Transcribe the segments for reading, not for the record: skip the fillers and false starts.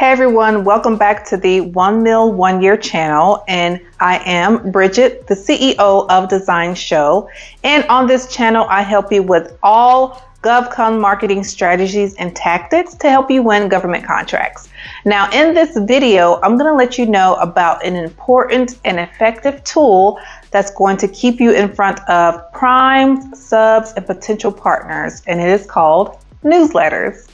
Hey everyone, welcome back to the 1 Mil 1 Year channel, and I am Bridget, the CEO of Design Show, and on this channel I help you with all GovCon marketing strategies and tactics to help you win government contracts. Now in this video, I'm going to let you know about an important and effective tool that's going to keep you in front of primes, subs, and potential partners, and it is called newsletters.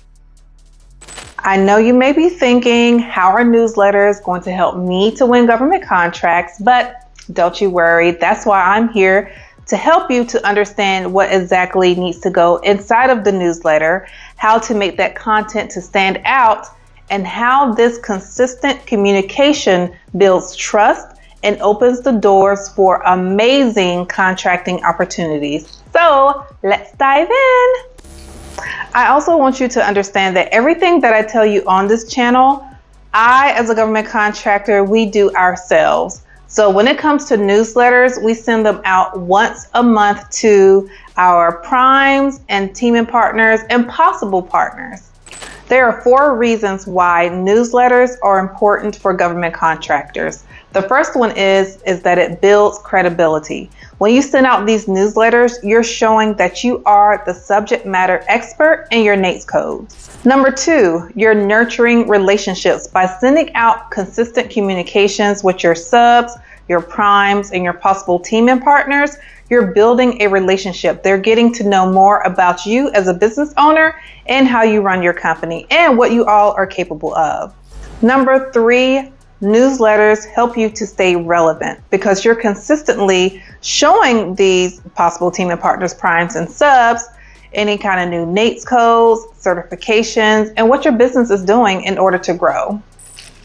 I know you may be thinking, how are newsletters going to help me to win government contracts? But don't you worry, that's why I'm here to help you to understand what exactly needs to go inside of the newsletter, how to make that content to stand out, and how this consistent communication builds trust and opens the doors for amazing contracting opportunities. So let's dive in. I also want you to understand that everything that I tell you on this channel, I, as a government contractor, we do ourselves. So when it comes to newsletters, we send them out once a month to our primes and team and partners and possible partners. There are 4 reasons why newsletters are important for government contractors. The first one is that it builds credibility. When you send out these newsletters, you're showing that you are the subject matter expert in your NAICS codes. Number 2, you're nurturing relationships by sending out consistent communications with your subs, your primes, and your possible team and partners. You're building a relationship. They're getting to know more about you as a business owner and how you run your company and what you all are capable of. Number 3, newsletters help you to stay relevant because you're consistently showing these possible team and partners, primes, and subs any kind of new NAICS codes, certifications, and what your business is doing in order to grow.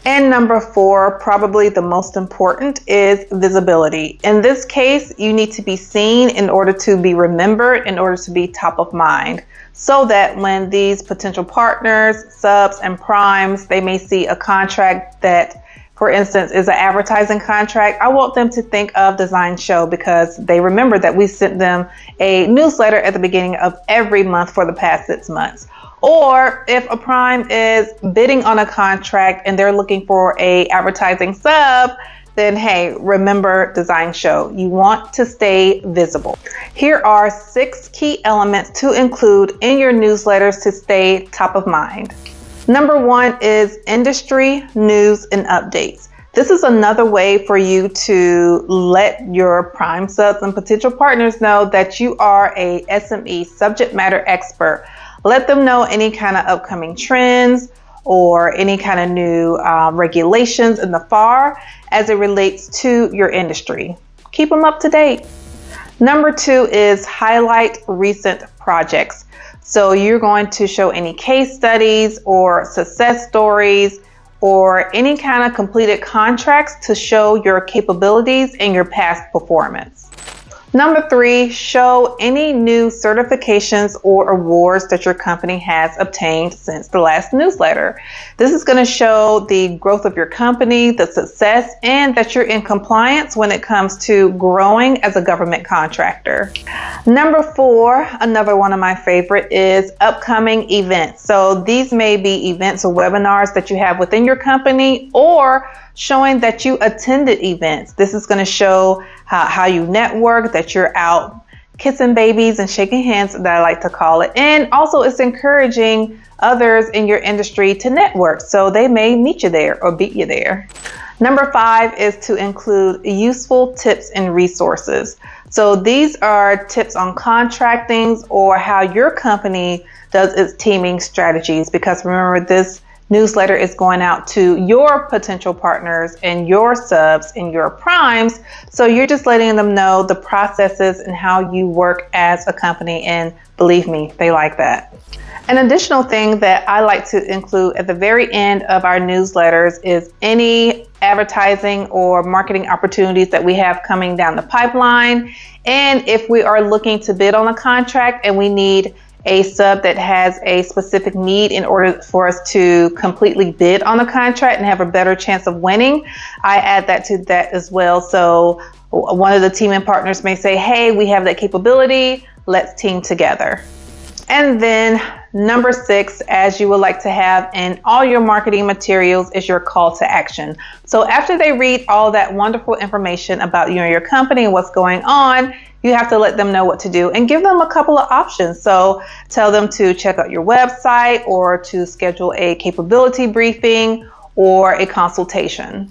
And number 4, probably the most important, is visibility. In this case, you need to be seen in order to be remembered, in order to be top of mind, so that when these potential partners, subs, and primes, they may see a contract that, for instance, is an advertising contract, I want them to think of Design Show because they remember that we sent them a newsletter at the beginning of every month for the past 6 months. Or if a prime is bidding on a contract and they're looking for a advertising sub, then hey, remember Design Show. You want to stay visible. Here are 6 key elements to include in your newsletters to stay top of mind. Number 1 is industry news and updates. This is another way for you to let your prime subs and potential partners know that you are a SME, subject matter expert. Let them know any kind of upcoming trends or any kind of new regulations in the FAR as it relates to your industry. Keep them up to date. Number 2 is highlight recent projects. So you're going to show any case studies or success stories or any kind of completed contracts to show your capabilities and your past performance. Number 3, show any new certifications or awards that your company has obtained since the last newsletter. This is going to show the growth of your company, the success, and that you're in compliance when it comes to growing as a government contractor. Number 4, another one of my favorite, is upcoming events. So these may be events or webinars that you have within your company or showing that you attended events. This is going to show how you network, that you're out kissing babies and shaking hands, that I like to call it. And also it's encouraging others in your industry to network, so they may meet you there or beat you there. Number 5 is to include useful tips and resources. So these are tips on contracting or how your company does its teaming strategies, because remember, this newsletter is going out to your potential partners and your subs and your primes. So you're just letting them know the processes and how you work as a company. And believe me, they like that. An additional thing that I like to include at the very end of our newsletters is any advertising or marketing opportunities that we have coming down the pipeline. And if we are looking to bid on a contract and we need a sub that has a specific need in order for us to completely bid on the contract and have a better chance of winning, I add that to that as well. So one of the team and partners may say, hey, we have that capability, let's team together. And then number 6, as you would like to have in all your marketing materials, is your call to action. So after they read all that wonderful information about you and your company and what's going on, you have to let them know what to do and give them a couple of options. So tell them to check out your website or to schedule a capability briefing or a consultation.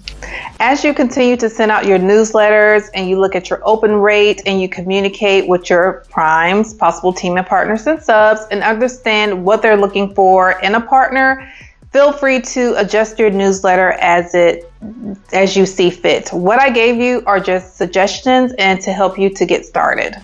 As you continue to send out your newsletters and you look at your open rate and you communicate with your primes, possible team and partners and subs, and understand what they're looking for in a partner, feel free to adjust your newsletter as you see fit. What I gave you are just suggestions and to help you to get started.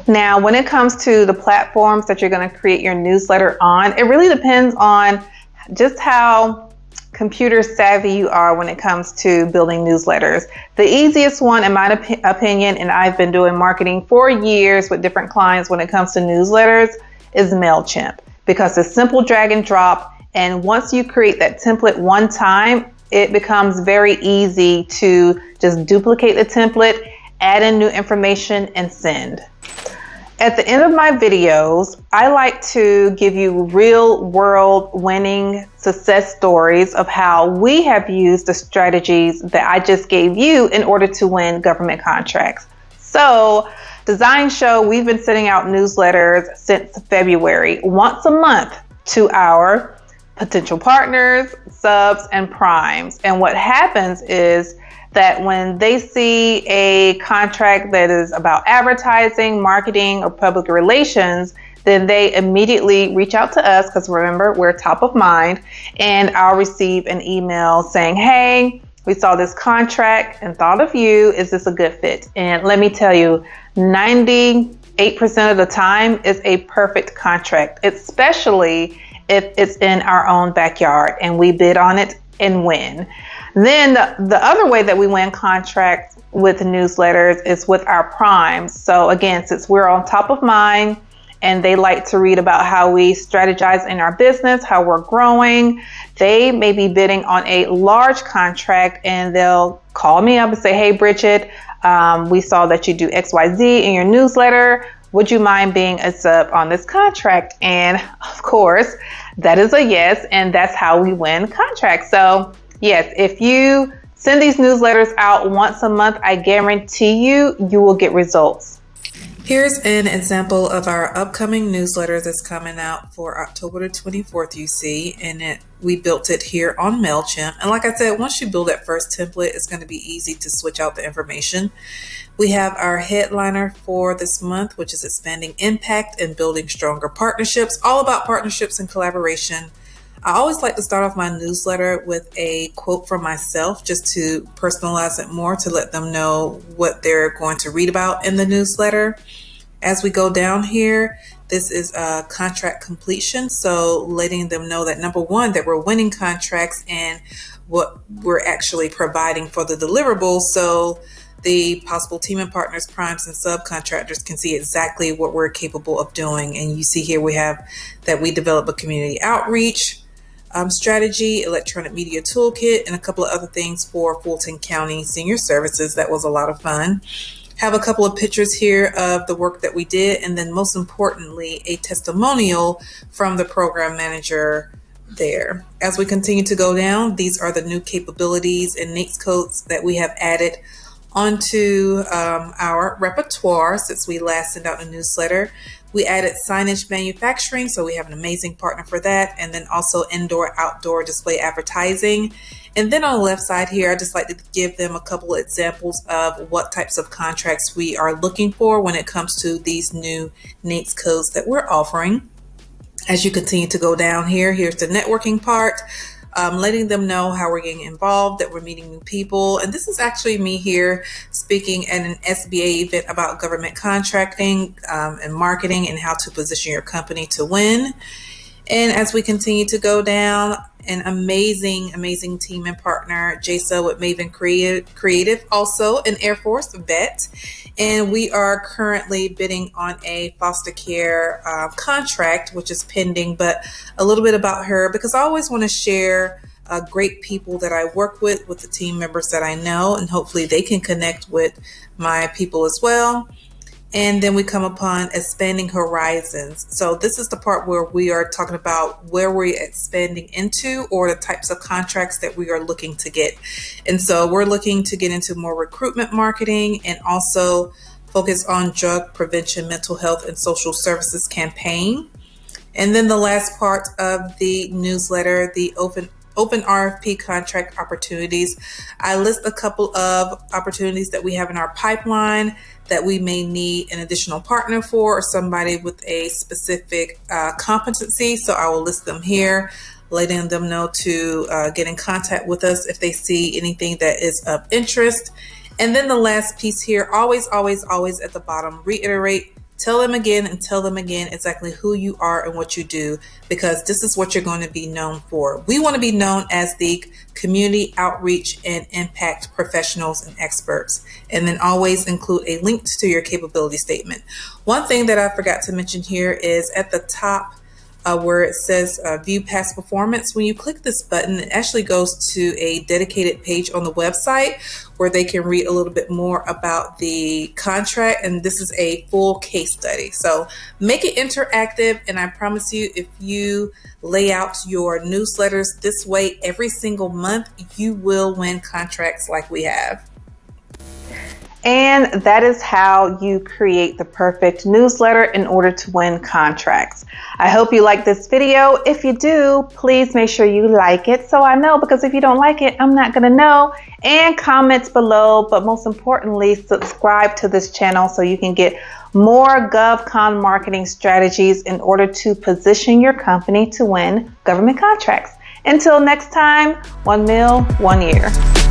Now, when it comes to the platforms that you're going to create your newsletter on, it really depends on just how computer savvy you are when it comes to building newsletters. The easiest one, in my opinion, and I've been doing marketing for years with different clients when it comes to newsletters, is MailChimp, because it's simple drag and drop. And once you create that template one time, it becomes very easy to just duplicate the template, add in new information, and send. At the end of my videos, I like to give you real world winning success stories of how we have used the strategies that I just gave you in order to win government contracts. So, Design Show, we've been sending out newsletters since February, once a month to our potential partners, subs, and primes. And what happens is that when they see a contract that is about advertising, marketing, or public relations, then they immediately reach out to us, because remember, we're top of mind, and I'll receive an email saying, hey, we saw this contract and thought of you. Is this a good fit? And let me tell you, 98% of the time is a perfect contract, especially if it's in our own backyard and we bid on it and win. Then the other way that we win contracts with newsletters is with our primes. So again, since we're on top of mind and they like to read about how we strategize in our business, how we're growing, they may be bidding on a large contract and they'll call me up and say, hey, Bridget, we saw that you do XYZ in your newsletter. Would you mind being a sub on this contract? And of course, that is a yes, and that's how we win contracts. So yes, if you send these newsletters out once a month, I guarantee you will get results. Here's an example of our upcoming newsletter that's coming out for October the 24th, you see, and we built it here on MailChimp. And like I said, once you build that first template, it's going to be easy to switch out the information. We have our headliner for this month, which is expanding impact and building stronger partnerships, all about partnerships and collaboration. I always like to start off my newsletter with a quote from myself, just to personalize it more, to let them know what they're going to read about in the newsletter. As we go down here, this is contract completion. So letting them know that, number one, that we're winning contracts and what we're actually providing for the deliverables. So the possible team and partners, primes, and subcontractors can see exactly what we're capable of doing. And you see here we have that we develop a community outreach strategy, electronic media toolkit, and a couple of other things for Fulton County Senior Services. That was a lot of fun. Have a couple of pictures here of the work that we did, and then most importantly, a testimonial from the program manager there. As we continue to go down, these are the new capabilities and NAICS codes that we have added onto our repertoire since we last sent out a newsletter. We added signage manufacturing, so we have an amazing partner for that, and then also indoor-outdoor display advertising. And then on the left side here, I just like to give them a couple of examples of what types of contracts we are looking for when it comes to these new NAICS codes that we're offering. As you continue to go down here, here's the networking part. Letting them know how we're getting involved, that we're meeting new people. And this is actually me here speaking at an SBA event about government contracting and marketing and how to position your company to win. And as we continue to go down, an amazing team and partner, JSO with Maven Creative, also an Air Force vet. And we are currently bidding on a foster care contract, which is pending, but a little bit about her, because I always want to share great people that I work with the team members that I know, and hopefully they can connect with my people as well. And then we come upon expanding horizons. So this is the part where we are talking about where we're expanding into or the types of contracts that we are looking to get. And so we're looking to get into more recruitment marketing and also focus on drug prevention, mental health, and social services campaign. And then the last part of the newsletter, the open RFP contract opportunities. I list a couple of opportunities that we have in our pipeline that we may need an additional partner for or somebody with a specific competency. So I will list them here, letting them know to get in contact with us if they see anything that is of interest. And then the last piece here, always at the bottom, reiterate. Tell them again exactly who you are and what you do, because this is what you're going to be known for. We want to be known as the community outreach and impact professionals and experts. And then always include a link to your capability statement. One thing that I forgot to mention here is at the top where it says view past performance. When you click this button, it actually goes to a dedicated page on the website where they can read a little bit more about the contract. And this is a full case study. So make it interactive. And I promise you, if you lay out your newsletters this way every single month, you will win contracts like we have. And that is how you create the perfect newsletter in order to win contracts. I hope you like this video. If you do, please make sure you like it so I know, because if you don't like it, I'm not going to know. And comments below, but most importantly, subscribe to this channel so you can get more GovCon marketing strategies in order to position your company to win government contracts. Until next time, 1 mil, 1 year.